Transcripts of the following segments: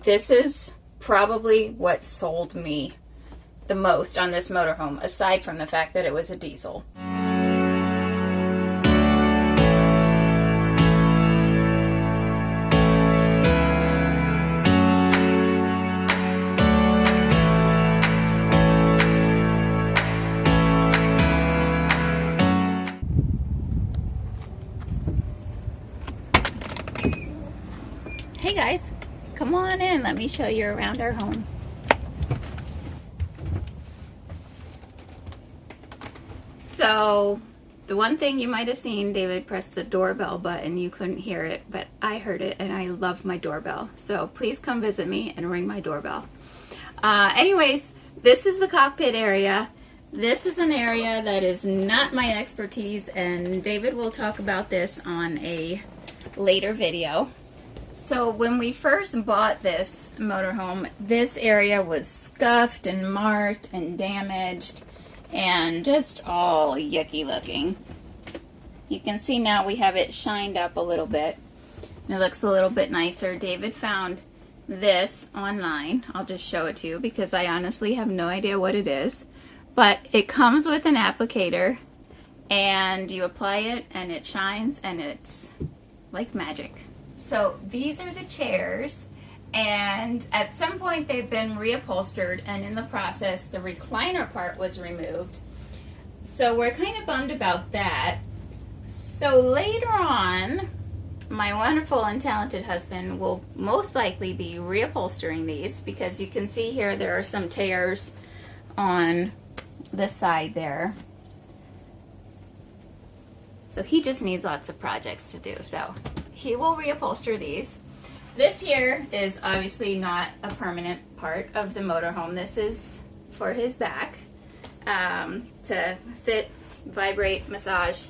This is probably what sold me the most on this motorhome, aside from the fact that it was a diesel. Hey guys, come on in, let me show you around our home. So, the one thing you might have seen, David pressed the doorbell button. You couldn't hear it, but I heard it, and I love my doorbell. So please come visit me and ring my doorbell. Anyways, this is the cockpit area. This is an area that is not my expertise, and David will talk about this on a later video. So when we first bought this motorhome, this area was scuffed and marked and damaged and just all yucky looking. You can see now we have it shined up a little bit. It looks a little bit nicer. David found this online. I'll just show it to you because I honestly have no idea what it is. But it comes with an applicator and you apply it and it shines and it's like magic. So these are the chairs, and at some point they've been reupholstered, and in the process the recliner part was removed. So we're kind of bummed about that. So later on, my wonderful and talented husband will most likely be reupholstering these, because you can see here there are some tears on the side there. So he just needs lots of projects to do. So he will reupholster these. This here is obviously not a permanent part of the motorhome. This is for his back to sit, vibrate, massage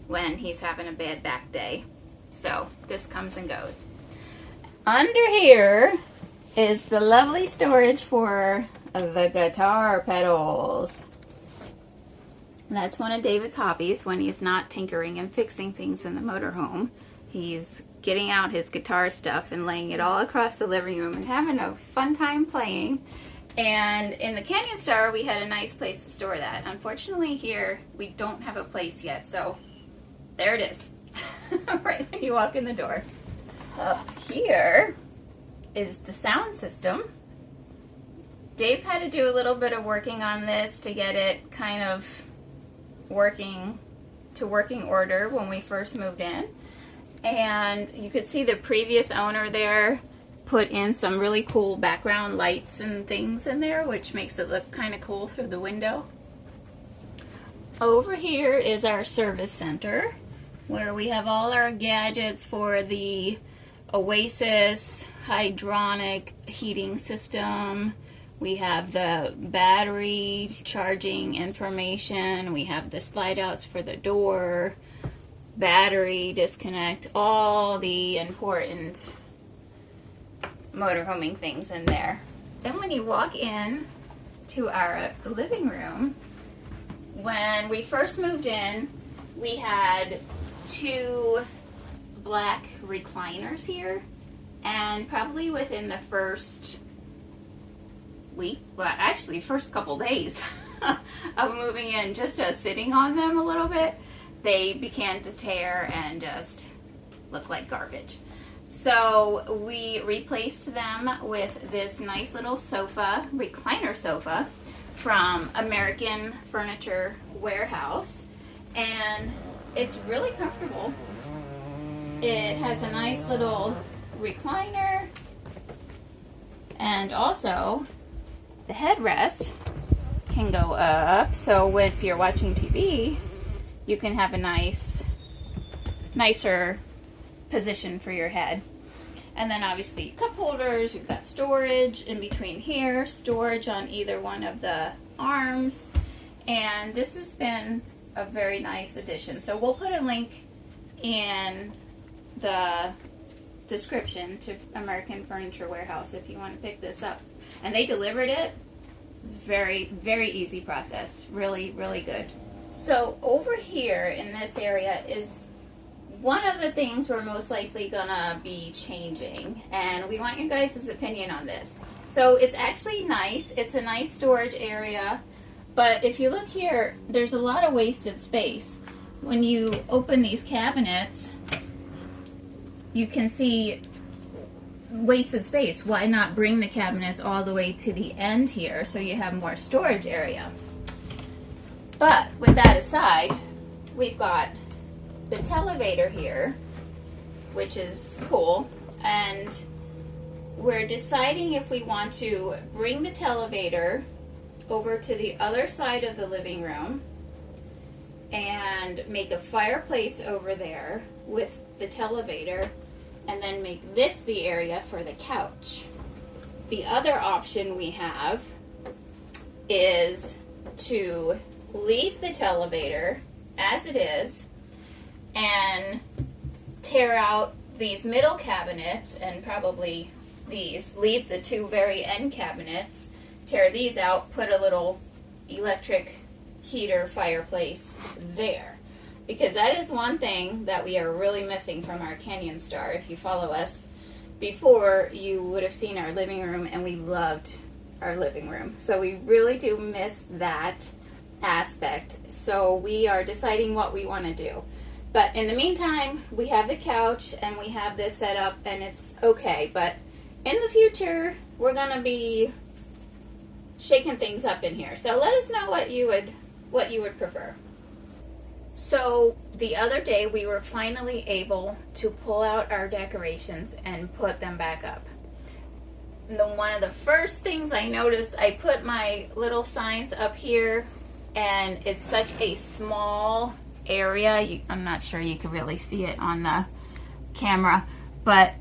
when he's having a bad back day. So this comes and goes. Under here is the lovely storage for the guitar pedals. That's one of David's hobbies when he's not tinkering and fixing things in the motorhome. He's getting out his guitar stuff and laying it all across the living room and having a fun time playing. And in the Canyon Star, we had a nice place to store that. Unfortunately, here, we don't have a place yet, so there it is. Right when you walk in the door. Up here is the sound system. Dave had to do a little bit of working on this to get it kind of working order when we first moved in. And you could see the previous owner there put in some really cool background lights and things in there, which makes it look kind of cool through the window. Over here is our service center, where we have all our gadgets for the Oasis hydronic heating system. We have the battery charging information. We have the slide outs for the door, battery disconnect, all the important motorhoming things in there. Then when you walk in to our living room, when we first moved in, we had 2 black recliners here, and probably within the first week, well actually first couple days of moving in, just sitting on them a little bit, they began to tear and just look like garbage. So we replaced them with this nice little sofa, recliner sofa, from American Furniture Warehouse, and it's really comfortable. It has a nice little recliner, and also the headrest can go up, so if you're watching TV, you can have a nicer position for your head. And then obviously cup holders, you've got storage in between here, storage on either one of the arms, and this has been a very nice addition. So we'll put a link in the description to American Furniture Warehouse if you want to pick this up. And they delivered it. Very, very easy process. Really, really good. So over here in this area is one of the things we're most likely gonna be changing, and we want you guys' opinion on this. So it's actually nice. It's a nice storage area, but if you look here, there's a lot of wasted space. When you open these cabinets, you can see wasted space. Why not bring the cabinets all the way to the end here so you have more storage area? But with that aside, we've got the televator here, which is cool, and we're deciding if we want to bring the televator over to the other side of the living room and make a fireplace over there with the televator, and then make this the area for the couch. The other option we have is to leave the televator as it is and tear out these middle cabinets, and probably these, leave the two very end cabinets, tear these out, put a little electric heater fireplace there. Because that is one thing that we are really missing from our Canyon Star. If you follow us before, you would have seen our living room, and we loved our living room. So we really do miss that aspect. So we are deciding what we want to do. But in the meantime, we have the couch and we have this set up, and it's okay. But in the future, we're going to be shaking things up in here. So let us know what you would prefer. So the other day, we were finally able to pull out our decorations and put them back up. One of the first things I noticed, I put my little signs up here, and it's such a small area. I'm not sure you can really see it on the camera, but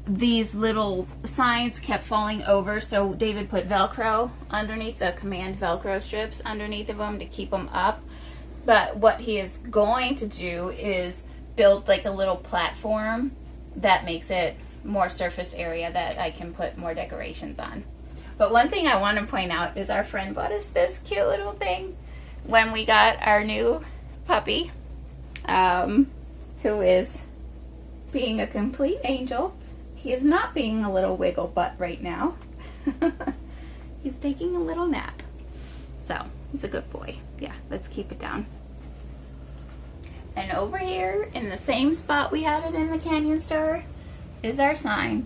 these little signs kept falling over, so David put Velcro underneath, the command Velcro strips underneath of them to keep them up. But what he is going to do is build like a little platform that makes it more surface area that I can put more decorations on. But one thing I want to point out is our friend bought us this cute little thing when we got our new puppy, who is being a complete angel. He is not being a little wiggle butt right now. He's taking a little nap. So, he's a good boy. Yeah, let's keep it down. And over here, in the same spot we had it in the Canyon Star, is our sign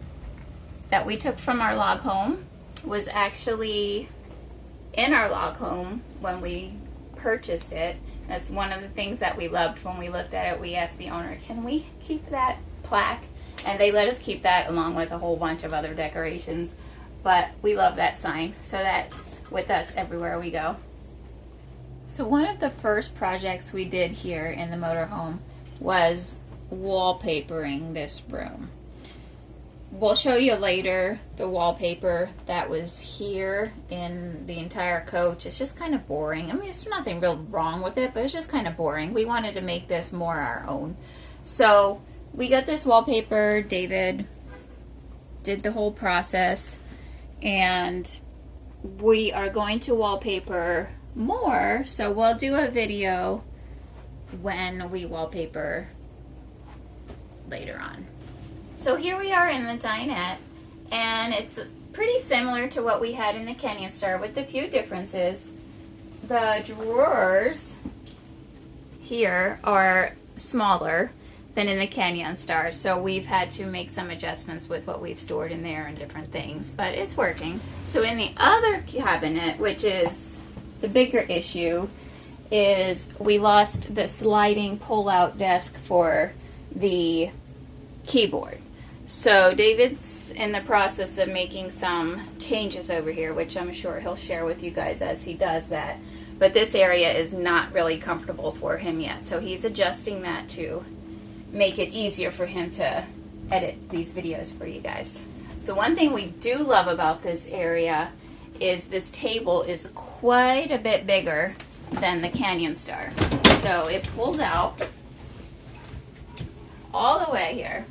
that we took from our log home. Was actually in our log home when we purchased it. That's one of the things that we loved when we looked at it. We asked the owner, can we keep that plaque? And they let us keep that along with a whole bunch of other decorations. But we love that sign, so that's with us everywhere we go. So one of the first projects we did here in the motorhome was wallpapering this room. We'll show you later the wallpaper that was here in the entire coach. It's just kind of boring. I mean, there's nothing real wrong with it, but it's just kind of boring. We wanted to make this more our own. So we got this wallpaper. David did the whole process, and we are going to wallpaper more. So we'll do a video when we wallpaper later on. So here we are in the dinette, and it's pretty similar to what we had in the Canyon Star with a few differences. The drawers here are smaller than in the Canyon Star, so we've had to make some adjustments with what we've stored in there and different things, but it's working. So in the other cabinet, which is the bigger issue, is we lost the sliding pull-out desk for the keyboard. So David's in the process of making some changes over here, which I'm sure he'll share with you guys as he does that. But this area is not really comfortable for him yet, so he's adjusting that to make it easier for him to edit these videos for you guys. So one thing we do love about this area is this table is quite a bit bigger than the Canyon Star. So it pulls out all the way here.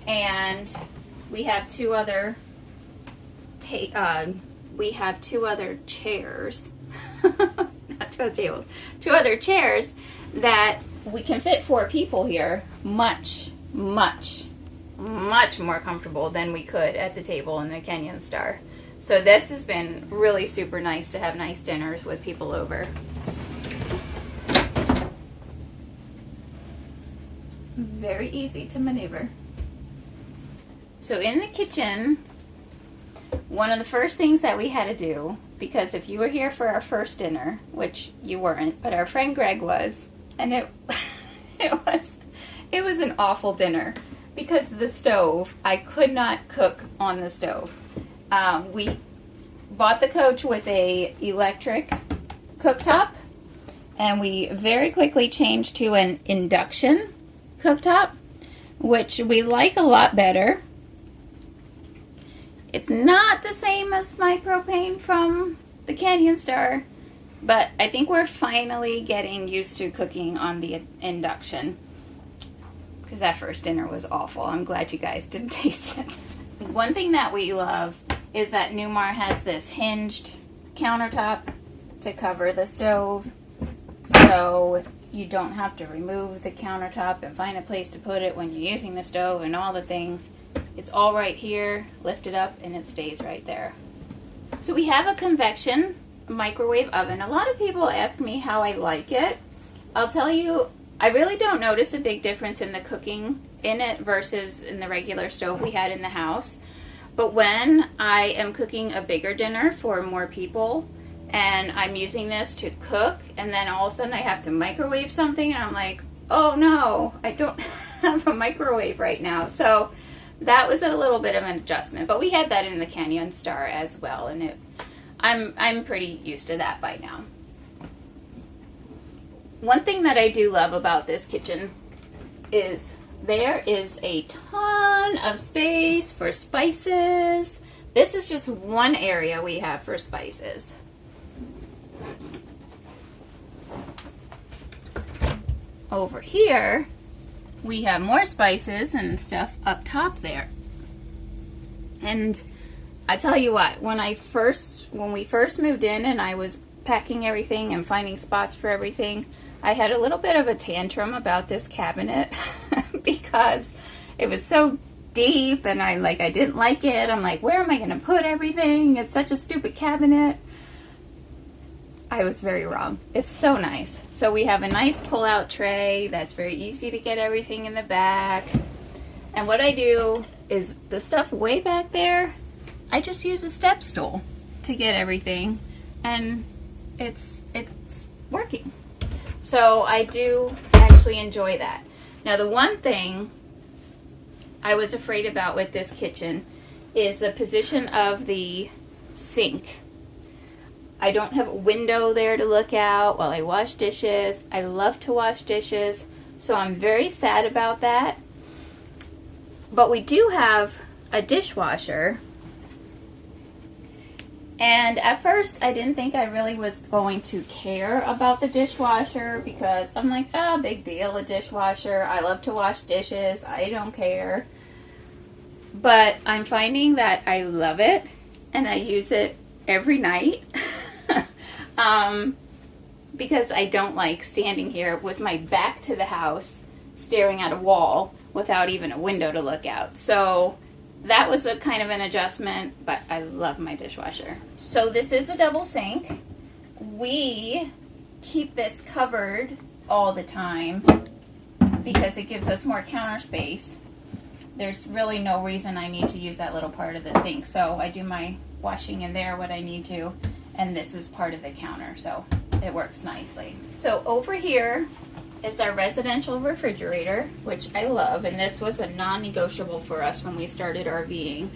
And we have two other chairs, not two tables, two other chairs that we can fit 4 people here much more comfortable than we could at the table in the Kenyan Star. So this has been really super nice to have nice dinners with people over. Very easy to maneuver. So in the kitchen, one of the first things that we had to do, because if you were here for our first dinner, which you weren't, but our friend Greg was, and it was an awful dinner because of the stove. I could not cook on the stove. We bought the coach with a electric cooktop, and we very quickly changed to an induction cooktop, which we like a lot better. It's not the same as my propane from the Canyon Star, but I think we're finally getting used to cooking on the induction, because that first dinner was awful. I'm glad you guys didn't taste it. One thing that we love is that Newmar has this hinged countertop to cover the stove, so you don't have to remove the countertop and find a place to put it when you're using the stove and all the things. It's all right here, lift it up, and it stays right there. So we have a convection microwave oven. A lot of people ask me how I like it. I'll tell you, I really don't notice a big difference in the cooking in it versus in the regular stove we had in the house. But when I am cooking a bigger dinner for more people and I'm using this to cook, and then all of a sudden I have to microwave something, and I'm like, oh no, I don't have a microwave right now. So that was a little bit of an adjustment, but we had that in the Canyon Star as well, and I'm pretty used to that by now. One thing that I do love about this kitchen is there is a ton of space for spices. This is just one area we have for spices. Over here, we have more spices and stuff up top there. And I tell you what, when we first moved in and I was packing everything and finding spots for everything, I had a little bit of a tantrum about this cabinet because it was so deep and I didn't like it. I'm like, where am I going to put everything? It's such a stupid cabinet. I was very wrong. It's so nice. So we have a nice pull-out tray that's very easy to get everything in the back. And what I do is the stuff way back there, I just use a step stool to get everything, and it's working. So I do actually enjoy that. Now the one thing I was afraid about with this kitchen is the position of the sink. I don't have a window there to look out while I wash dishes. I love to wash dishes, so I'm very sad about that. But we do have a dishwasher. And at first, I didn't think I really was going to care about the dishwasher because I'm like, oh, big deal, a dishwasher. I love to wash dishes. I don't care. But I'm finding that I love it, and I use it every night. Because I don't like standing here with my back to the house, staring at a wall without even a window to look out. So that was a kind of an adjustment, but I love my dishwasher. So this is a double sink. We keep this covered all the time because it gives us more counter space. There's really no reason I need to use that little part of the sink. So I do my washing in there, what I need to, and this is part of the counter, so it works nicely. So over here is our residential refrigerator, which I love, and this was a non-negotiable for us when we started RVing.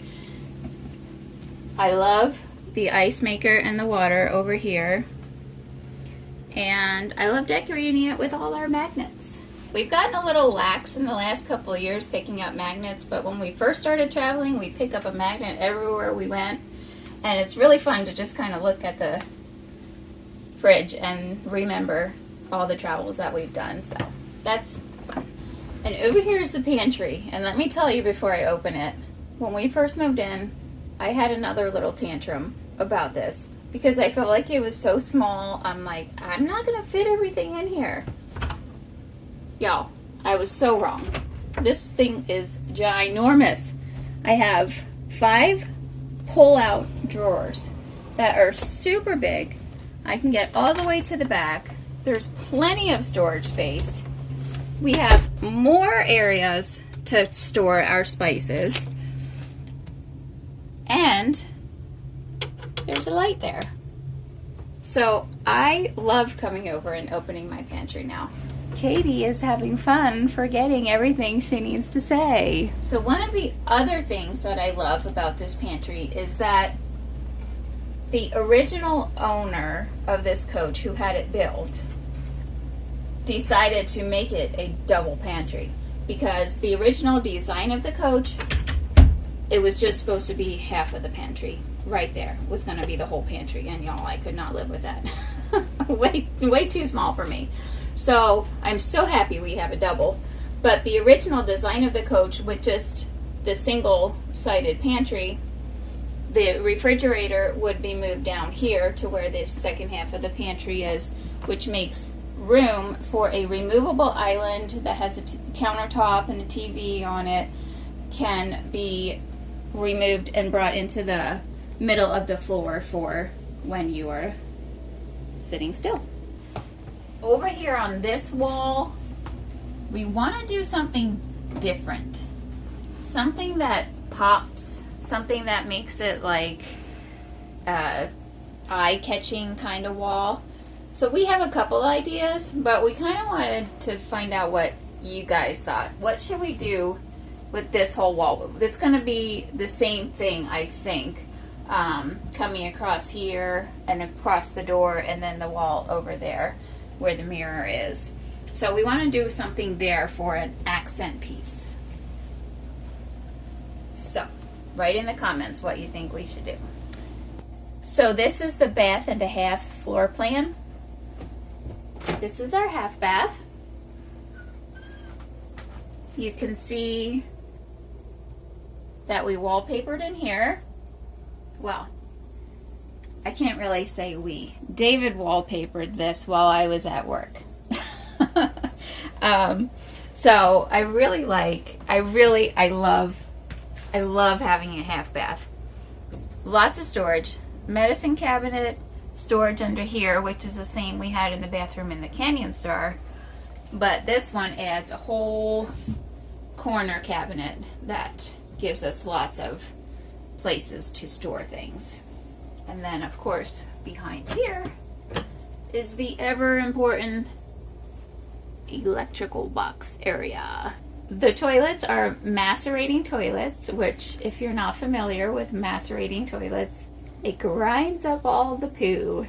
I love the ice maker and the water over here, and I love decorating it with all our magnets. We've gotten a little lax in the last couple of years picking up magnets, but when we first started traveling, we pick up a magnet everywhere we went, and it's really fun to just kind of look at the fridge and remember all the travels that we've done, so that's fun. And over here is the pantry, and let me tell you before I open it, when we first moved in, I had another little tantrum about this because I felt like it was so small. I'm like, I'm not gonna fit everything in here. Y'all, I was so wrong. This thing is ginormous. I have 5 pull-out drawers that are super big. I can get all the way to the back. There's plenty of storage space. We have more areas to store our spices. And there's a light there. So I love coming over and opening my pantry now. Katie is having fun forgetting everything she needs to say. So one of the other things that I love about this pantry is that the original owner of this coach who had it built decided to make it a double pantry, because the original design of the coach, it was just supposed to be half of the pantry. Right there was going to be the whole pantry, and y'all, I could not live with that. way too small for me. So I'm so happy we have a double. But the original design of the coach with just the single-sided pantry, the refrigerator would be moved down here to where this second half of the pantry is, which makes room for a removable island that has a countertop and a TV on it, can be removed and brought into the middle of the floor for when you are sitting still. Over here on this wall, we want to do something different. Something that pops, something that makes it like eye-catching kind of wall. So we have a couple ideas, but we kind of wanted to find out what you guys thought. What should we do with this whole wall? It's going to be the same thing, I think, coming across here and across the door, and then the wall over there where the mirror is. So we want to do something there for an accent piece. So write in the comments what you think we should do. So this is the bath and a half floor plan. This is our half bath. You can see that we wallpapered in here. Well, I can't really say we. David wallpapered this while I was at work. So I really like, I love having a half bath. Lots of storage. Medicine cabinet, storage under here, which is the same we had in the bathroom in the Canyon Star. But this one adds a whole corner cabinet that gives us lots of places to store things. And then, of course, behind here is the ever important electrical box area. The toilets are macerating toilets, which, if you're not familiar with macerating toilets, it grinds up all the poo.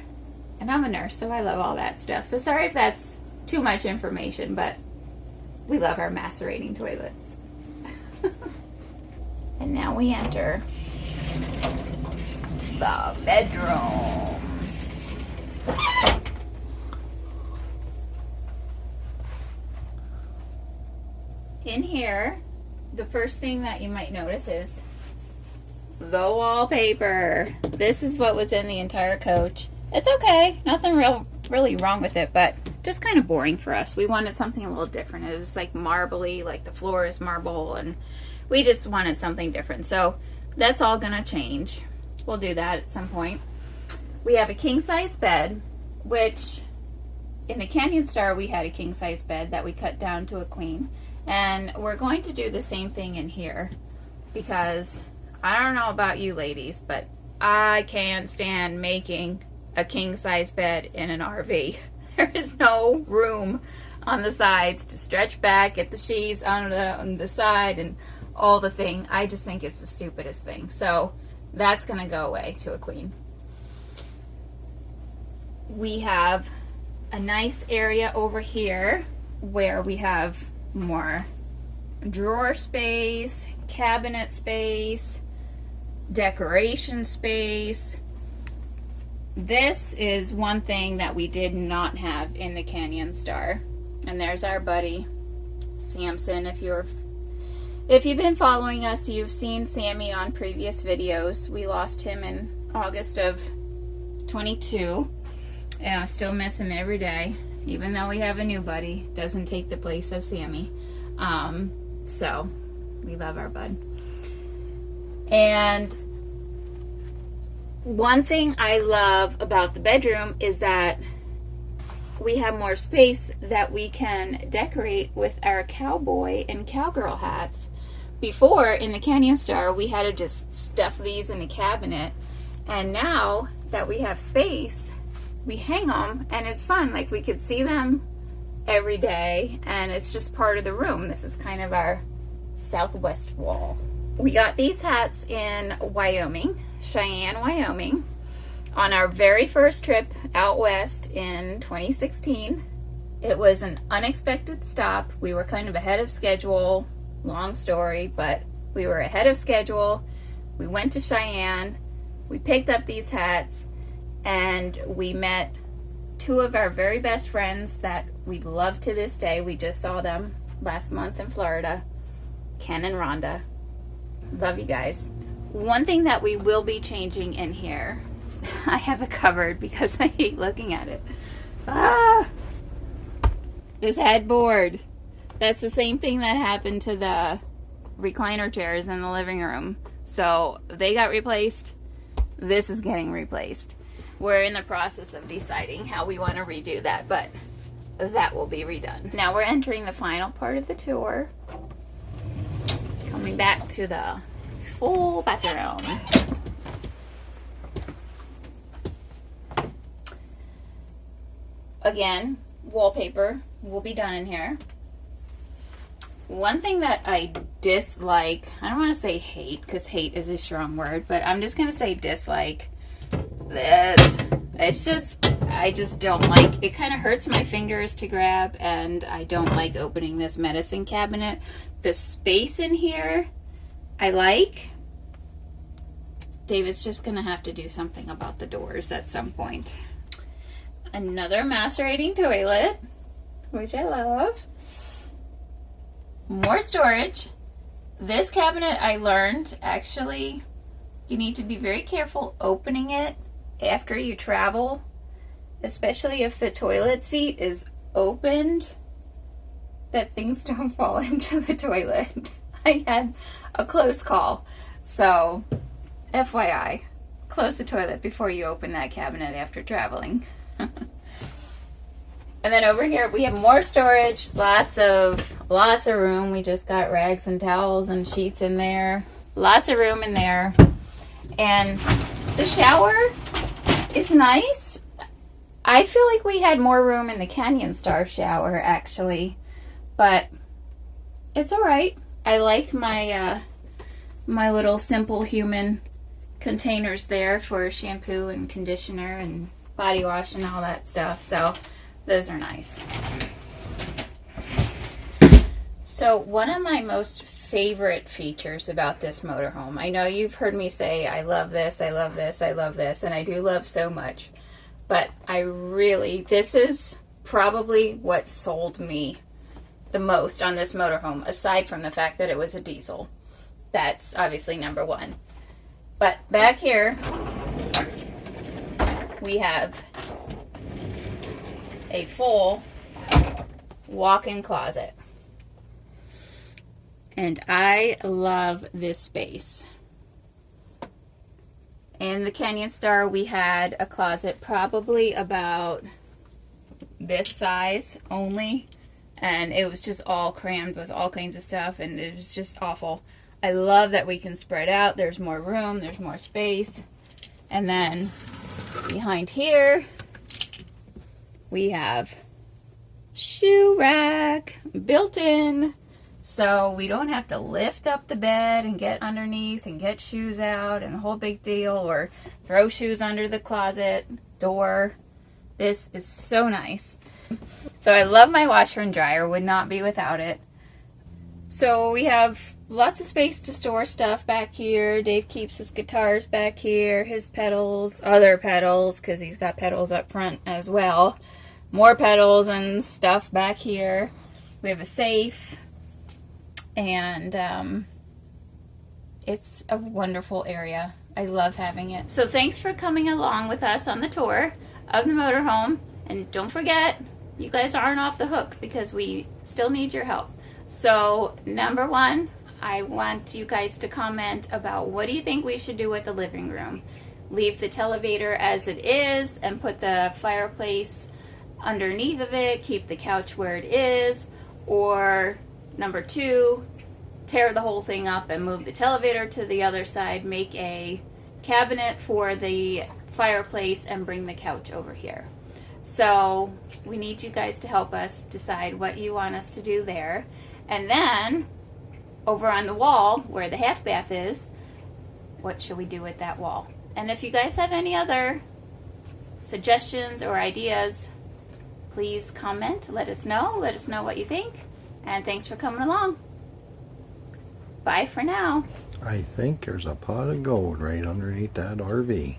And I'm a nurse, so I love all that stuff. So sorry if that's too much information, but we love our macerating toilets. And now we enter the bedroom. In here, the first thing that you might notice is the wallpaper. This is what was in the entire coach. It's okay, nothing really wrong with it, but just kind of boring for us. We wanted something a little different. It was like marbly, like the floor is marble, and we just wanted something different. So that's all gonna change. We'll do that at some point. We have a king-size bed, which in the Canyon Star we had a king-size bed that we cut down to a queen. And we're going to do the same thing in here, because I don't know about you ladies, but I can't stand making a king-size bed in an RV. There is no room on the sides to stretch back, get the sheets on the side, and all the thing. I just think it's the stupidest thing. So that's going to go away to a queen. We have a nice area over here where we have more drawer space, cabinet space, decoration space. This is one thing that we did not have in the Canyon Star. And there's our buddy Samson. If you've been following us, you've seen Sammy on previous videos. We lost him in August of 22, and I still miss him every day. even though we have a new buddy, doesn't take the place of Sammy. So we love our bud. And one thing I love about the bedroom is that we have more space that we can decorate with our cowboy and cowgirl hats. Before, in the Canyon Star, we had to just stuff these in the cabinet. And now that we have space, we hang them, and it's fun. Like, we could see them every day, and it's just part of the room. This is kind of our southwest wall. We got these hats in Wyoming, Cheyenne, Wyoming, on our very first trip out west in 2016. It was an unexpected stop. We were kind of ahead of schedule. Long story, but we were ahead of schedule. We went to Cheyenne. We picked up these hats, and we met two of our very best friends that we love to this day. We just saw them last month in Florida, Ken and Rhonda. Love you guys. One thing that we will be changing in here, I have it covered because I hate looking at it. This headboard. That's the same thing that happened to the recliner chairs in the living room. So they got replaced. This is getting replaced. We're in the process of deciding how we want to redo that, but that will be redone. Now we're entering the final part of the tour. Coming back to the full bathroom. Again, wallpaper will be done in here. One thing that I dislike, I don't want to say hate, because hate is a strong word, but I'm just going to say dislike this. It's just, I just don't like, it kind of hurts my fingers to grab, and I don't like opening this medicine cabinet. The space in here, I like. David's just going to have to do something about the doors at some point. Another macerating toilet, which I love. More storage. This cabinet, I learned, actually, you need to be very careful opening it after you travel, especially if the toilet seat is opened, that things don't fall into the toilet. I had a close call. So, FYI, close the toilet before you open that cabinet after traveling. And then over here we have more storage, lots of room. We just got rags and towels and sheets in there. Lots of room in there. And the shower is nice. I feel like we had more room in the Canyon Star shower actually, but it's all right. I like my my little Simple Human containers there for shampoo and conditioner and body wash and all that stuff. So those are nice. So one of my most favorite features about this motorhome, I know you've heard me say I love this, I love this, I love this, and I do love so much, but this is probably what sold me the most on this motorhome, aside from the fact that it was a diesel. That's obviously number one. But back here we have a full walk-in closet. And I love this space. In the Canyon Star, we had a closet probably about this size only, and it was just all crammed with all kinds of stuff, and it was just awful. I love that we can spread out. There's more room, there's more space. And then behind here, we have shoe rack built in, so we don't have to lift up the bed and get underneath and get shoes out and the whole big deal, or throw shoes under the closet door. This is so nice. So I love my washer and dryer, would not be without it. So we have lots of space to store stuff back here. Dave keeps his guitars back here, his pedals, other pedals, because he's got pedals up front as well. More pedals and stuff back here. We have a safe, and it's a wonderful area. I love having it. So thanks for coming along with us on the tour of the motorhome, and don't forget, you guys aren't off the hook because we still need your help. So number one, I want you guys to comment about what do you think we should do with the living room. Leave the televator as it is and put the fireplace underneath of it, keep the couch where it is, or number two, tear the whole thing up and move the televator to the other side, make a cabinet for the fireplace and bring the couch over here. So we need you guys to help us decide what you want us to do there. And then over on the wall where the half bath is, what should we do with that wall? And if you guys have any other suggestions or ideas, please comment, let us know what you think, and thanks for coming along. Bye for now. I think there's a pot of gold right underneath that RV.